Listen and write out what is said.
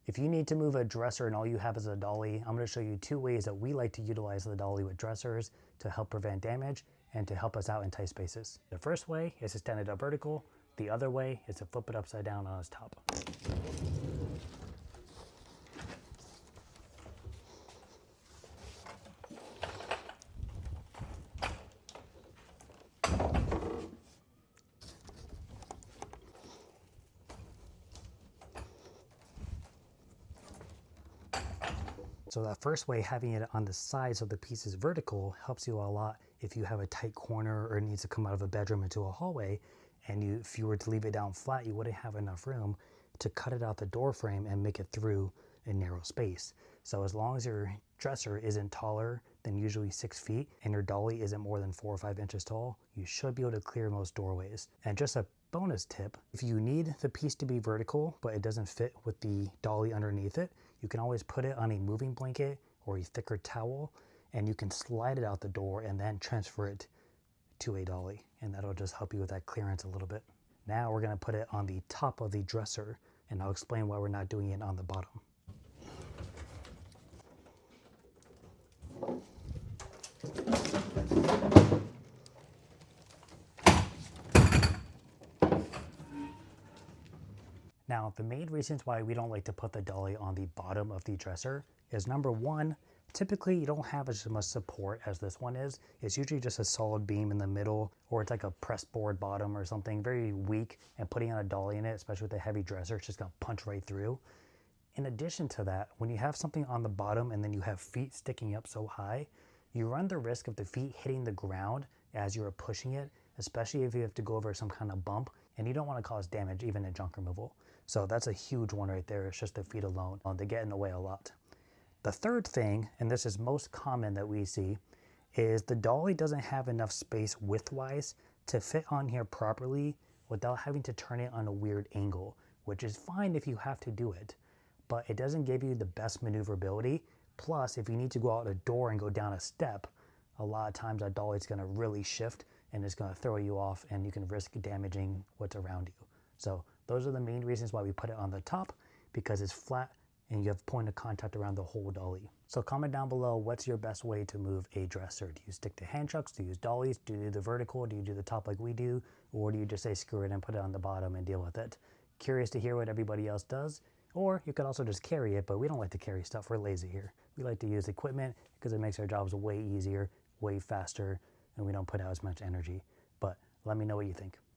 If you need to move a dresser and all you have is a dolly, I'm going to show you 2 ways that we like to utilize the dolly with dressers to help prevent damage and to help us out in tight spaces. The first way is to stand it up vertical. The other way is to flip it upside down on its top. So that first way, having it on the sides of the pieces vertical, helps you a lot if you have a tight corner or it needs to come out of a bedroom into a hallway, and if you were to leave it down flat, you wouldn't have enough room to cut it out the door frame and make it through a narrow space. So as long as your dresser isn't taller than usually 6 feet and your dolly isn't more than 4 or 5 inches tall, you should be able to clear most doorways. And just a bonus tip, if you need the piece to be vertical but it doesn't fit with the dolly underneath it, you can always put it on a moving blanket or a thicker towel, and you can slide it out the door and then transfer it to a dolly, and that'll just help you with that clearance a little bit. Now we're going to put it on the top of the dresser, and I'll explain why we're not doing it on the bottom. Now, the main reasons why we don't like to put the dolly on the bottom of the dresser is, number one, typically you don't have as much support as this one is. It's usually just a solid beam in the middle, or it's like a press board bottom or something very weak, and putting on a dolly in it, especially with a heavy dresser, it's just gonna punch right through. In addition to that, when you have something on the bottom and then you have feet sticking up so high, you run the risk of the feet hitting the ground as you're pushing it, especially if you have to go over some kind of bump, and you don't want to cause damage even in junk removal. So that's a huge one right there. It's just the feet alone. They get in the way a lot. The third thing, and this is most common that we see, is the dolly doesn't have enough space widthwise to fit on here properly without having to turn it on a weird angle, which is fine if you have to do it, but it doesn't give you the best maneuverability. Plus, if you need to go out a door and go down a step, a lot of times that dolly is going to really shift and it's going to throw you off, and you can risk damaging what's around you. So those are the main reasons why we put it on the top, because it's flat and you have point of contact around the whole dolly. So comment down below, what's your best way to move a dresser? Do you stick to hand trucks? Do you use dollies? Do you do the vertical? Do you do the top like we do? Or do you just say screw it and put it on the bottom and deal with it? Curious to hear what everybody else does. Or you could also just carry it, but we don't like to carry stuff. We're lazy here. We like to use equipment because it makes our jobs way easier, way faster, and we don't put out as much energy. But let me know what you think.